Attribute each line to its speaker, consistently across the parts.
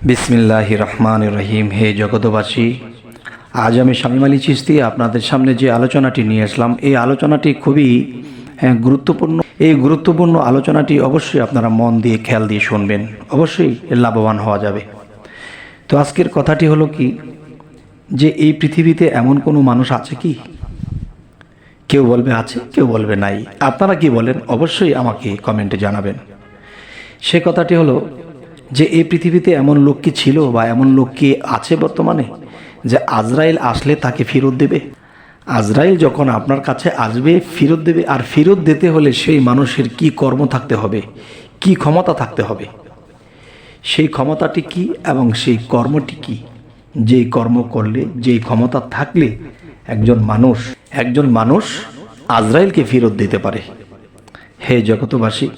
Speaker 1: বিসমিল্লাহির রহমানির রহিম। হে জগতবাসী, আজ আমি শামীম আলী চিশতি আপনাদের সামনে যে আলোচনাটি নিয়ে আসলাম, এই আলোচনাটি খুবই গুরুত্বপূর্ণ। এই গুরুত্বপূর্ণ আলোচনাটি অবশ্যই আপনারা মন দিয়ে খেয়াল দিয়ে শুনবেন, অবশ্যই লাভবান হওয়া যাবে। তো আজকের কথাটি হলো কি, যে এই পৃথিবীতে এমন কোনো মানুষ আছে কি? কেউ বলবে আছে, কেউ বলবে নাই। আপনারা কি বলেন অবশ্যই আমাকে কমেন্টে জানাবেন। সে কথাটি হলো যে এই পৃথিবীতে এমন লোক কি ছিল বা এমন লোক কি আছে বর্তমানে যে আজরাইল আসলে তাকে ফেরত দেবে? আজরাইল যখন আপনার কাছে আসবে ফেরত দেবে, আর ফেরত দিতে হলে সেই মানুষের কি কর্ম থাকতে হবে, কি ক্ষমতা থাকতে হবে, সেই ক্ষমতাটি কি এবং সেই কর্মটি কি? যেই কর্ম করলে, যেই ক্ষমতা থাকলে একজন মানুষ আজরাইলকে ফেরত দিতে পারে। হে জগতবাসী,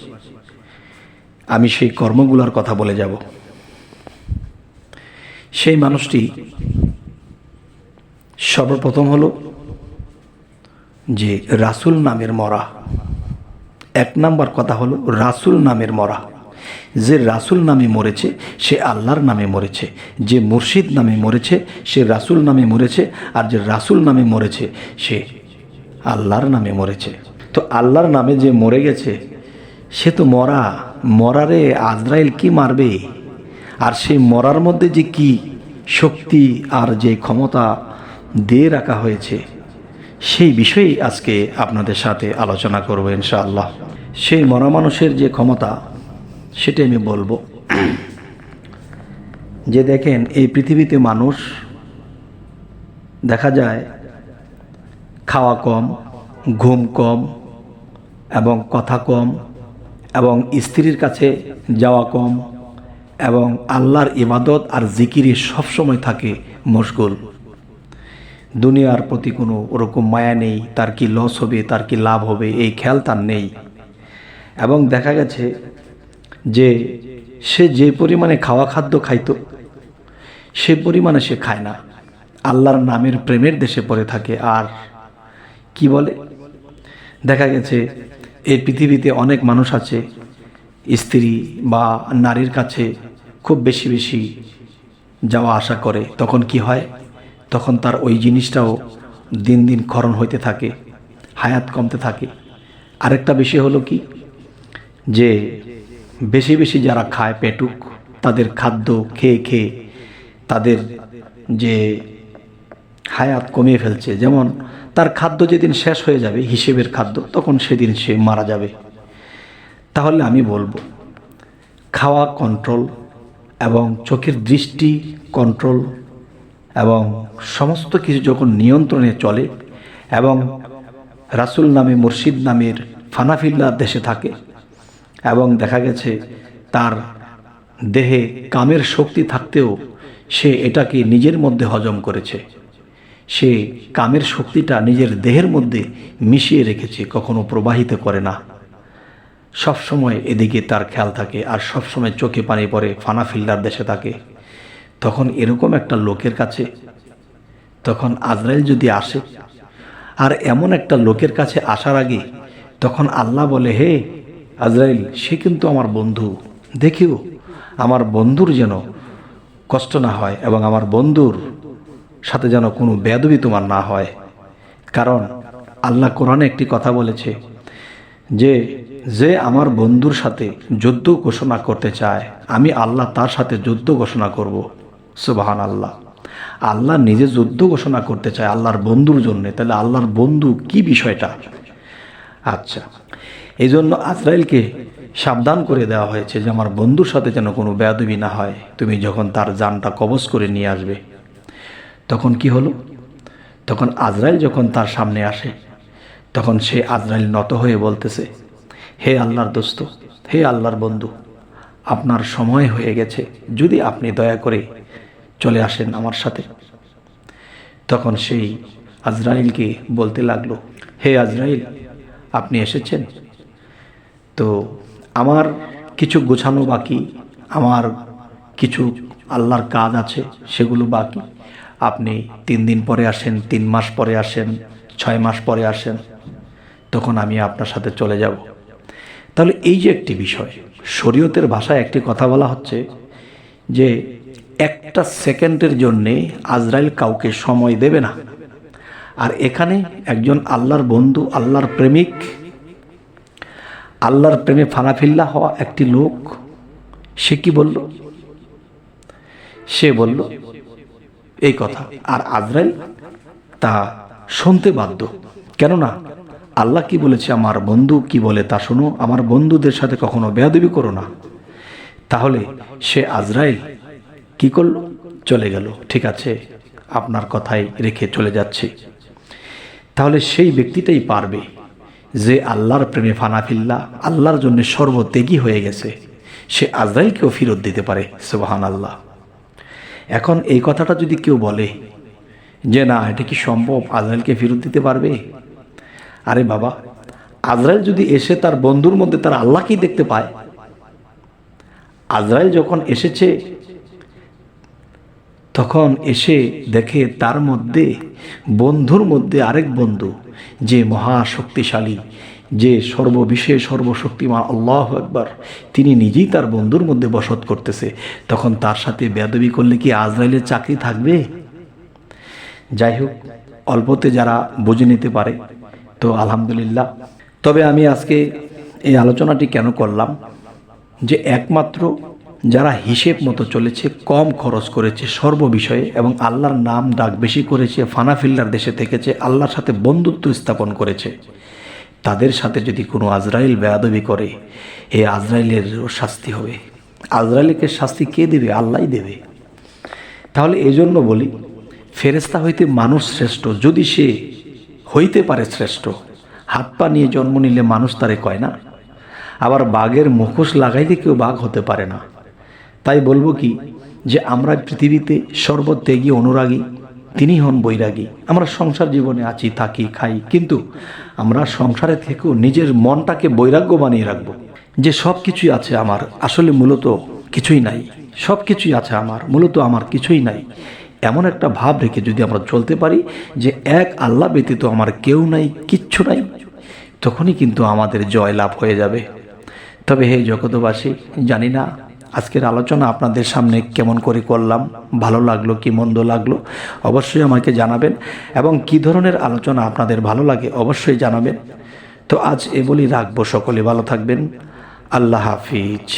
Speaker 1: আমি সেই কর্মগুলোর কথা বলে যাব। সেই মানুষটি সর্বপ্রথম হলো যে রাসূল নামের মরা। এক নাম্বার কথা হলো রাসূল নামের মরা। যে রাসূল নামে মরেছে সে আল্লাহর নামে মরেছে, যে মুর্শিদ নামে মরেছে সে রাসূল নামে মরেছে, আর যে রাসূল নামে মরেছে সে আল্লাহর নামে মরেছে। তো আল্লাহর নামে যে মরে গেছে সে তো মরারে আজরাইল কি মারবে? আর সেই মরার মধ্যে যে কি শক্তি আর যে ক্ষমতা দিয়ে রাখা হয়েছে, সেই বিষয়েই আজকে আপনাদের সাথে আলোচনা করব ইনশাআল্লাহ। সেই মরা মানুষের যে ক্ষমতা সেটা আমি বলবো। যে দেখেন, এই পৃথিবীতে মানুষ দেখা যায় খাওয়া কম, ঘুম কম এবং কথা কম এবং স্ত্রীর কাছে যাওয়া কম এবং আল্লাহর ইবাদত আর জিকিরে সবসময় থাকে মশগুল। দুনিয়ার প্রতি কোনো ওরকম মায়া নেই, তার কি লস হবে, তার কি লাভ হবে, এই খেয়াল তার নেই। এবং দেখা গেছে যে সে যে পরিমাণে খাদ্য খাইতো সে পরিমাণে সে খায় না, আল্লাহর নামের প্রেমের দেশে পড়ে থাকে। আর কি বলে, দেখা গেছে এই পৃথিবীতে অনেক মানুষ আছে স্ত্রী বা নারীর কাছে খুব বেশি বেশি যাওয়া আসা করে। তখন কি হয়, তখন তার ওই জিনিসটাও দিন দিন ক্ষরণ হইতে থাকে, হায়াত কমতে থাকে। আরেকটা বিষয় হলো কি, যে বেশি বেশি যারা খায় পেটুক, তাদের খাদ্য খেয়ে খেয়ে তাদের যে হায়াত কমিয়ে ফেলছে। যেমন তার খাদ্য যেদিন শেষ হয়ে যাবে, হিসেবের খাদ্য, তখন সেদিন সে মারা যাবে। তাহলে আমি বলবো, খাওয়া কন্ট্রোল এবং চোখের দৃষ্টি কন্ট্রোল এবং সমস্ত কিছু যখন নিয়ন্ত্রণে চলে এবং রাসূল নামে মুর্শিদ নামের ফানাফিল্লার দেশে থাকে এবং দেখা গেছে তার দেহে কামের শক্তি থাকতেও সে এটাকে নিজের মধ্যে হজম করেছে, সে কামের শক্তিটা নিজের দেহের মধ্যে মিশিয়ে রেখেছে, কখনো প্রবাহিত করে না, সব সময় এদিকে তার খেয়াল থাকে আর সব সময় চোখে পানি পড়ে, ফানাফিল্লার দেশে থাকে। তখন এরকম একটা লোকের কাছে তখন আজরাইল যদি আসে, আর এমন একটা লোকের কাছে আসার আগে তখন আল্লাহ বলে, হে আজরাইল, সে কিন্তু আমার বন্ধু, দেখিও আমার বন্ধুর যেন কষ্ট না হয় এবং আমার বন্ধুর সাথে যেন কোনো বেয়াদবি তোমার না হয়। কারণ আল্লাহ কোরআনে একটি কথা বলেছে যে যে আমার বন্ধুর সাথে যুদ্ধ ঘোষণা করতে চায়, আমি আল্লাহ তার সাথে যুদ্ধ ঘোষণা করব। সুবহানাল্লাহ, আল্লাহ নিজে যুদ্ধ ঘোষণা করতে চায় আল্লাহর বন্ধুর জন্য। তাহলে আল্লাহর বন্ধু কি বিষয়টা? আচ্ছা, এই জন্য আজরাইলকে সাবধান করে দেওয়া হয়েছে যে আমার বন্ধুর সাথে যেন কোনো বেয়াদবি না হয়। তুমি যখন তার জানটা কবজ করে নিয়ে আসবে, তখন কি হলো, তখন আজরাইল যখন তার সামনে আসে, তখন সে আজরাইল নত হয়ে বলতেছে, হে আল্লাহর দোস্ত, হে আল্লাহর বন্ধু, আপনার সময় হয়ে গেছে, যদি আপনি দয়া করে চলে আসেন আমার সাথে। তখন সেই আজরাইলকে বলতে লাগলো, হে আজরাইল, আপনি এসেছেন তো আমার কিছু গোছানো বাকি, আমার কিছু আল্লাহর কাজ আছে, সেগুলো বাকি। আপনি 3 দিন পরে আসেন, 3 মাস পরে আসেন, 6 মাস পরে আসেন, তখন আমি আপনার সাথে চলে যাব। তাহলে এই যে একটি বিষয়, শরীয়তের ভাষায় একটি কথা বলা হচ্ছে যে একটা সেকেন্ডের জন্যে আজরাইল কাউকে সময় দেবে না। আর এখানে একজন আল্লাহর বন্ধু, আল্লাহর প্রেমিক, আল্লাহর প্রেমে ফানাফিল্লা হওয়া একটি লোক, সে কি বলল? সে বলল এই কথা, আর আজরাইল তা শুনতে বাধ্য। কেননা আল্লাহ কি বলেছে, আমার বন্ধু কি বলে তা শোনো, আমার বন্ধুদের সাথে কখনো বেয়াদবি করো না। তাহলে সে আজরাইল কি করল? চলে গেল। ঠিক আছে, আপনার কথাই রেখে চলে যাচ্ছে। তাহলে সেই ব্যক্তিটাই পারবে যে আল্লাহর প্রেমে ফানাফিল্লা, আল্লাহর জন্য সর্বত্যাগী হয়ে গেছে, সে আজরাইলকেও ফেরত দিতে পারে। সুবহানাল্লাহ। এখন এই কথাটা যদি কেউ বলে যে না, এটা কি সম্ভব, আজরাইলকে ফেরত দিতে পারবে? আরে বাবা, আজরাইল যদি এসে তার বন্ধুর মধ্যে তার আল্লাহকেই দেখতে পায়, আজরাইল যখন এসেছে তখন এসে দেখে তার মধ্যে, বন্ধুর মধ্যে আরেক বন্ধু, যে মহাশক্তিশালী, যে সর্ববিষয়ে সর্বশক্তিমান আল্লাহু আকবার, তিনি নিজেই তার বন্ধুর মধ্যে বসত করতেছে, তখন তার সাথে বেয়াদবি করলে কি আজরাইলের চাকরি থাকবে? যাই হোক, অল্পতে যারা বুঝে নিতে পারে তো আলহামদুলিল্লাহ। তবে আমি আজকে এই আলোচনাটি কেন করলাম, যে একমাত্র যারা হিসেব মতো চলেছে, কম খরচ করেছে সর্ববিষয়ে, এবং আল্লাহর নাম ডাক বেশি করেছে, ফানাফিল্লার দেশে থেকেছে, আল্লাহর সাথে বন্ধুত্ব স্থাপন করেছে, তাদের সাথে যদি কোনো আজরাইল বেয়াদবি করে, এই আজরাইলের শাস্তি হবে। আজরাইলকে শাস্তি কে দেবে? আল্লাহই দেবে। তাহলে এই জন্য বলি, ফেরেশতা হইতে মানুষ শ্রেষ্ঠ, যদি সে হইতে পারে শ্রেষ্ঠ। হাত পা নিয়ে জন্ম নিলে মানুষ তারে কয় না। আবার বাঘের মুখোশ লাগাইলে কেউ বাঘ হতে পারে না। তাই বলবো কি, যে আমরা পৃথিবীতে সর্বত্যাগী অনুরাগী, তিনি হন বৈরাগী। আমরা সংসার জীবনে আছি, থাকি, খাই, কিন্তু আমরা সংসারে থেকেও নিজের মনটাকে বৈরাগ্য বানিয়ে রাখবো, যে সব কিছুই আছে আমার, আসলে মূলত কিছুই নাই, সব কিছুই আছে আমার, মূলত আমার কিছুই নাই। এমন একটা ভাব রেখে যদি আমরা চলতে পারি যে এক আল্লাহ ব্যতীত আমার কেউ নাই, কিচ্ছু নাই, তখনই কিন্তু আমাদের জয় লাভ হয়ে যাবে। তবে হে জগতবাসী, জানি না আজকের আলোচনা আপনাদের সামনে কেমন করে করলাম, ভালো লাগলো কি মন্দ লাগলো অবশ্যই আমাকে জানাবেন, এবং কি ধরনের আলোচনা আপনাদের ভালো লাগে অবশ্যই জানাবেন। তো আজ এ বলি রাখবো, সকলে ভালো থাকবেন। আল্লাহ হাফিজ।